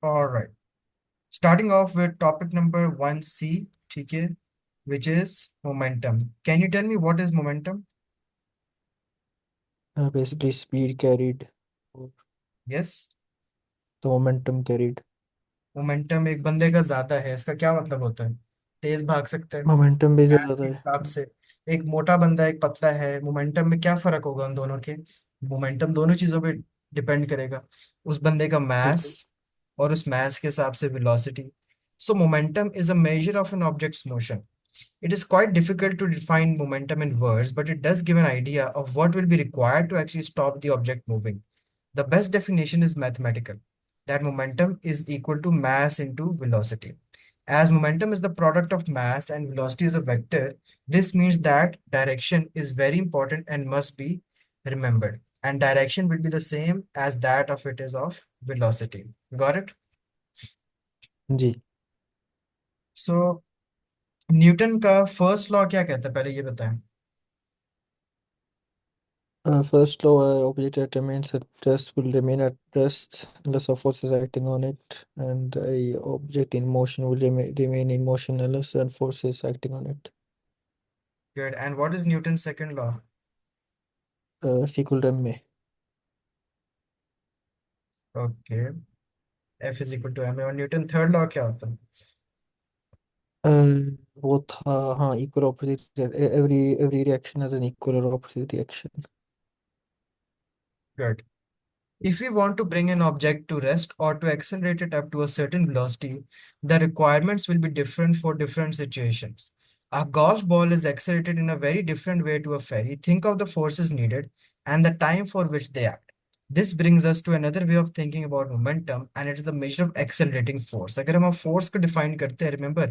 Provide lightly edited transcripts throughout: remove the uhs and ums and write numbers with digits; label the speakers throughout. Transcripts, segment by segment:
Speaker 1: All right. Starting off with topic number 1C, okay, which is momentum. Can you tell me what is momentum?
Speaker 2: Basically, speed carried, or
Speaker 1: Yes.
Speaker 2: the momentum carried.
Speaker 1: Momentum एक बंदे का ज्यादा है, इसका क्या मतलब होता है? तेज भाग सकता है
Speaker 2: मोमेंटम भी
Speaker 1: गैस
Speaker 2: ज्यादा
Speaker 1: के
Speaker 2: है।
Speaker 1: हिसाब से। एक मोटा बंदा, एक पतला है, मोमेंटम में क्या फर्क होगा उन दोनों के? मोमेंटम दोनों चीजों पे डिपेंड करेगा, उस बंदे का मास
Speaker 2: बिल्कुल।
Speaker 1: और उस मास के हिसाब से velocity. So momentum is a measure of an object's motion. It is quite difficult to define momentum in words, but it does give an idea of what will be required to actually stop the object moving. The best definition is mathematical, that momentum is equal to mass into velocity. As momentum is the product of mass and velocity is a vector, this means that direction is very important and must be remembered. And direction will be the same as that of it is of velocity. Got it?
Speaker 2: जी।
Speaker 1: So Newton का first law क्या कहता है, पहले ये बताएं.
Speaker 2: First law, object that remains at rest will remain at rest unless a force is acting on it, and a object in motion will remain in motion unless a force is acting on it.
Speaker 1: Good. And what is Newton's second law?
Speaker 2: F equal to ma.
Speaker 1: Okay. F is equal to M A. और Newton third law क्या होता है?
Speaker 2: वो था, हाँ, equal opposite, every reaction has an equal or opposite reaction.
Speaker 1: Good. If we want to bring an object to rest or to accelerate it up to a certain velocity, the requirements will be different for different situations. A golf ball is accelerated in a very different way to a ferry. Think of the forces needed and the time for which they act. This brings us to another way of thinking about momentum, and it is the measure of accelerating force. अगर हम force को define करते हैं, remember,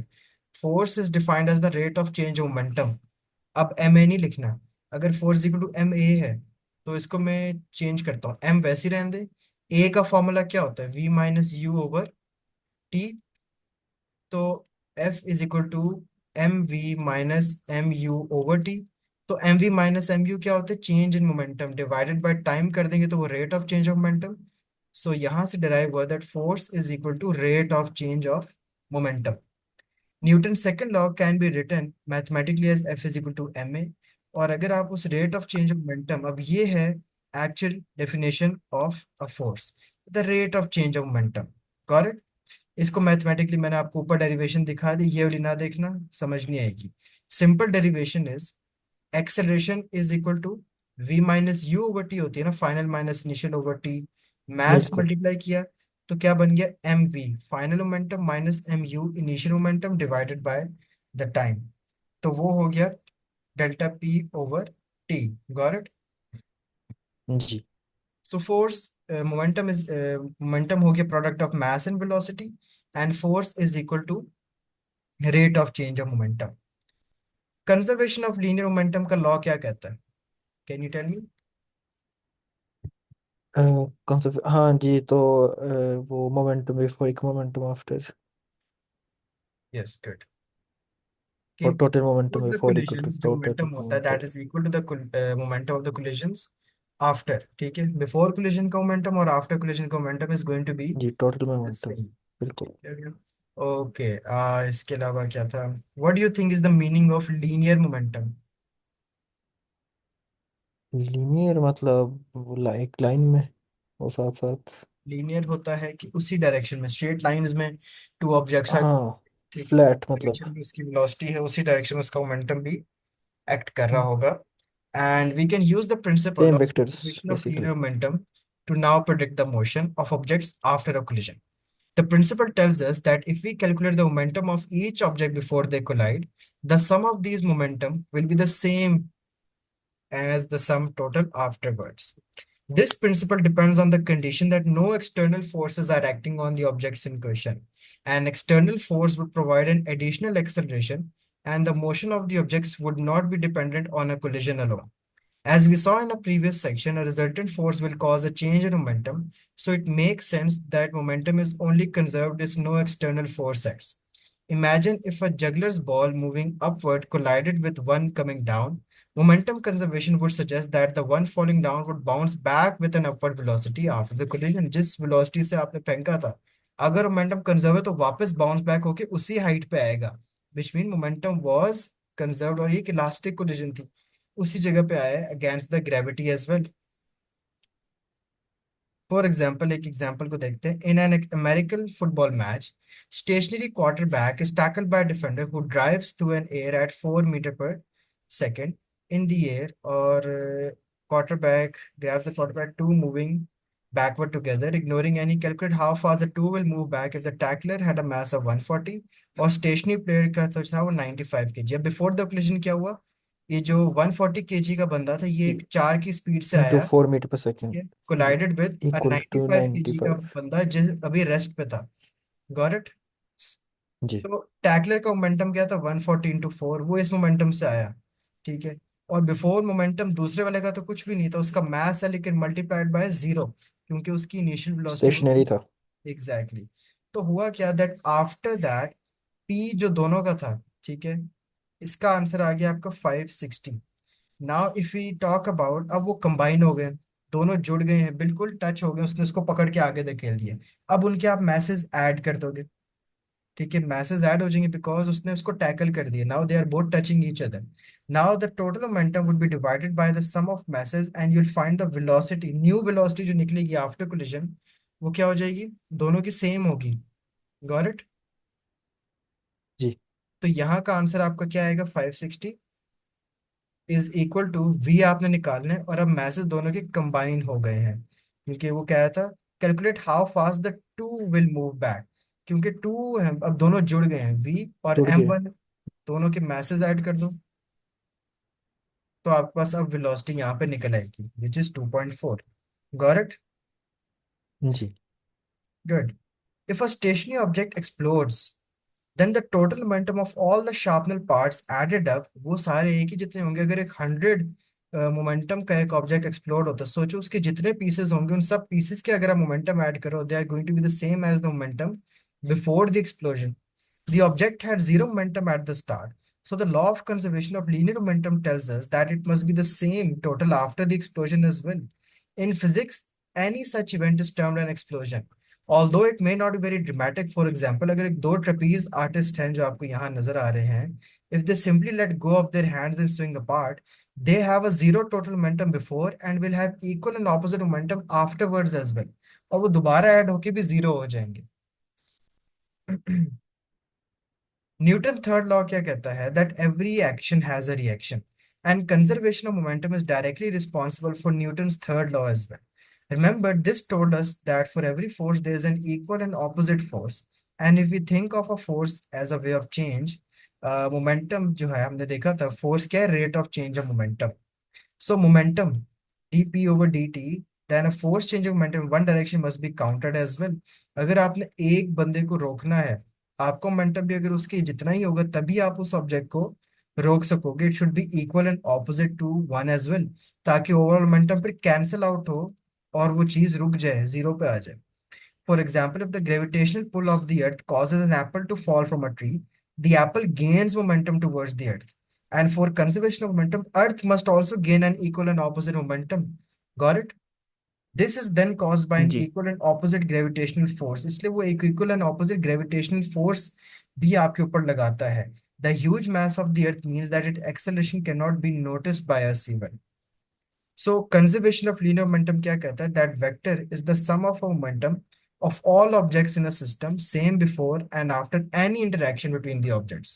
Speaker 1: force is defined as the rate of change of momentum. अब M A नहीं लिखना. अगर force equal to M A है तो इसको मैं चेंज करता हूँ, एम वैसे ही रहने दे. ए का फॉर्मूला क्या होता है? V minus U over T. तो F is equal to M V minus M U over T. तो M V minus M U क्या होता है? Change in momentum divided by time कर देंगे तो वो rate of change of momentum. So यहाँ से डिराइव हुआ that force is equal to rate of change of momentum. Newton second law can be written mathematically as F is equal to M A. और अगर आप उस rate of change of momentum, अब ये है actual definition of a force, the rate of change of momentum. Got it? इसको mathematically मैंने आपको ऊपर डेरिवेशन दिखा दी, ये वाली ना देखना, समझ नहीं आएगी. Simple derivation is acceleration is equal to V minus U over T होती है ना, final minus initial over T. Maths
Speaker 2: बिल्कुल।
Speaker 1: मल्टीप्लाई किया तो क्या बन गया? M V final momentum minus M U initial momentum divided by the time. तो वो हो गया delta P over T. Got it?
Speaker 2: जी।
Speaker 1: सो फोर्स मोमेंटम हो गया product of mass and velocity, and force is equal to rate of change of momentum. Conservation of linear momentum का law क्या कहता है? Can you tell me?
Speaker 2: कौन सा, हाँ जी, तो वो मोमेंटम बिफोर एक मोमेंटम आफ्टर,
Speaker 1: यस, गुड. कि
Speaker 2: और total
Speaker 1: before
Speaker 2: momentum
Speaker 1: the
Speaker 2: before equal to
Speaker 1: collisions जो
Speaker 2: टोटल
Speaker 1: मोमेंटम होता है
Speaker 2: momentum.
Speaker 1: That is equal to the momentum of the collisions after. ठीक है, बिफोर collision का मोमेंटम और आफ्टर collision का momentum is going to be
Speaker 2: जी, total
Speaker 1: the
Speaker 2: momentum.
Speaker 1: Same.
Speaker 2: बिल्कुल।
Speaker 1: ओके. इसके अलावा क्या था? What do you think is the meaning of linear momentum?
Speaker 2: Linear मतलब वो एक लाइन में, वो साथ साथ।
Speaker 1: लीनियर होता है कि उसी डायरेक्शन में, स्ट्रेट लाइंस में टू ऑब्जेक्ट्स आर.
Speaker 2: हाँ,
Speaker 1: ठीक,
Speaker 2: फ्लैट
Speaker 1: डायरेक्शन
Speaker 2: मतलब।
Speaker 1: में उसकी वेलोसिटी है, उसी डायरेक्शन में उसका मोमेंटम भी एक्ट कर रहा
Speaker 2: हम्म,
Speaker 1: होगा. And we can use the principle
Speaker 2: same
Speaker 1: of
Speaker 2: vectors
Speaker 1: conservation of
Speaker 2: basically.
Speaker 1: linear momentum to now predict the motion of objects after a collision. The principle tells us that if we calculate the momentum of each object before they collide, the sum of these momentum will be the same as the sum total afterwards. This principle depends on the condition that no external forces are acting on the objects in question. An external force would provide an additional acceleration, and the motion of the objects would not be dependent on a collision alone. As we saw in a previous section, a resultant force will cause a change in momentum, so it makes sense that momentum is only conserved if no external force acts. Imagine if a juggler's ball moving upward collided with one coming down. Momentum conservation would suggest that the one falling down would bounce back with an upward velocity after the collision. जिस velocity से आपने फेंका था अगर momentum conserve है तो वापस bounce back होके उसी हाइट पे आएगा, which mean momentum was conserved, और ये एक इलास्टिक कोलिजन थी, उसी जगह पे आया है against the gravity as well. For example, एक एग्जाम्पल को देखते हैं। In an American football match, stationary quarterback is tackled by a defender who drives through an air at 4 meters per second in the air, or quarterback grabs the quarterback, two moving backward together, ignoring any calculate how far the two will move back if the tackler had a mass of 140 और stationery player का तो था वो 95 kg। अब before the collision क्या हुआ, ये जो 140 kg का बंदा था ये एक 4 की स्पीड से
Speaker 2: इंटू
Speaker 1: आया,
Speaker 2: 4 मीटर पर second
Speaker 1: collided with a
Speaker 2: equal to
Speaker 1: 95
Speaker 2: ninety
Speaker 1: KG का
Speaker 2: फाइव
Speaker 1: बंदा जिस अभी रेस्ट पे था। Got it.
Speaker 2: जी।
Speaker 1: तो टैकलर का मोमेंटम क्या था, 140 इंटू 4, वो इस मोमेंटम से आया, ठीक है। और बिफोर मोमेंटम दूसरे वाले का तो कुछ भी नहीं था, उसका मास है लेकिन मल्टीप्लाइड बाय जीरो, क्योंकि उसकी इनिशियल वेलोसिटी वो
Speaker 2: स्टेशनरी था।
Speaker 1: Exactly exactly। तो हुआ क्या, दैट आफ्टर दैट पी जो दोनों का था, ठीक है, इसका आंसर आ गया आपका 560। Now if we talk about, अब वो कंबाइन हो गए, दोनों जुड़ गए हैं, बिल्कुल टच हो गए, उसने उसको पकड़ के आगे धकेल दिए। अब उनके आप मैसेज ऐड कर दोगे, ठीक है, मैसेज ऐड हो जाएंगे बिकॉज उसने उसको टैकल कर दिया। Now they are both touching each other. Now the total momentum would be divided by the sum of masses and you will find the velocity, new velocity जो निकलेगी after collision, वो क्या हो जाएगी, दोनों की सेम होगी। Got it.
Speaker 2: जी।
Speaker 1: तो यहाँ का आंसर आपका क्या आएगा, 560 इज इक्वल टू वी आपने निकालना है, और अब मैसेज दोनों के कंबाइन हो गए हैं, क्योंकि वो क्या था, calculate how fast the two will move back, क्योंकि टू है अब दोनों जुड़ गए हैं, वी और
Speaker 2: जुड़
Speaker 1: एम
Speaker 2: गए।
Speaker 1: वन दोनों के मैसेज ऐड कर दो, तो आपके पास अब वेलोसिटी यहाँ पे निकल आएगी विच इज 2.4। Got it.
Speaker 2: जी।
Speaker 1: Good. If a stationary object explodes, then the total momentum of all the shrapnel parts added up, वो सारे एक ही जितने होंगे, अगर एक 100 मोमेंटम का एक ऑब्जेक्ट एक्सप्लोड होता है, सोचो उसके जितने पीसेस होंगे उन सब पीसेस के अगर आप मोमेंटम ऐड करो, they are going to be the same as the momentum before the explosion. The object had zero momentum at the start. So the law of conservation of linear momentum tells us that it must be the same total after the explosion as well. In physics, any such event is termed an explosion. Although it may not be very dramatic, for example, अगर एक दो trapeze artist हैं जो आपको यहाँ नजर आ रहे हैं, if they simply let go of their hands and swing apart, they have a zero total momentum before and will have equal and opposite momentum afterwards as well. और वो दोबारा ऐड होके भी जीरो हो जाएंगे। न्यूटन थर्ड लॉ क्या कहता है, that every action has a reaction and conservation of momentum is directly responsible for Newton's third law as well. Remember, this told us that for every force there is an equal and opposite force, and if we think of a force as a way of change, momentum जो है हमने देखा था, force क्या है, rate of change of momentum। So momentum, dp over dt, then a force change of momentum in one direction must be counted as well। अगर आपने एक बंदे को रोकना है, आपका मोमेंटम भी अगर उसके जितना ही होगा तभी आप उस ऑब्जेक्ट को रोक सकोगे। It should be equal and opposite to one as well, ताकि ओवरऑल मोमेंटम फिर कैंसिल आउट हो और वो चीज रुक जाए, जीरो पे आ जाए। For example, if the gravitational pull of the earth causes an apple to fall from a tree, the apple gains momentum towards the earth. And for conservation of momentum, earth must also gain an equal and opposite momentum. Got it? This is then caused by an
Speaker 2: ji.
Speaker 1: equal and opposite gravitational force। इसलिए वो एक equal and opposite gravitational force भी आपके ऊपर लगाता है। The huge mass of the earth means that its acceleration cannot be noticed by us even। So conservation of linear momentum क्या कहता है, that vector is the sum of a momentum of all objects in a system, same before and after any interaction between the objects।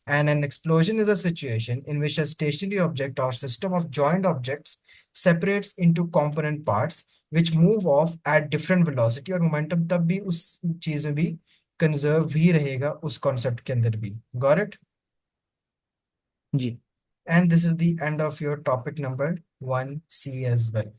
Speaker 1: And an explosion is a situation in which a stationary object or system of joined objects separates into component parts which move off at different velocity, और momentum तब भी उस चीज में भी conserve ही रहेगा उस concept के अंदर भी। Got it?
Speaker 2: Ji.
Speaker 1: And this is the end of your topic number 1C as well।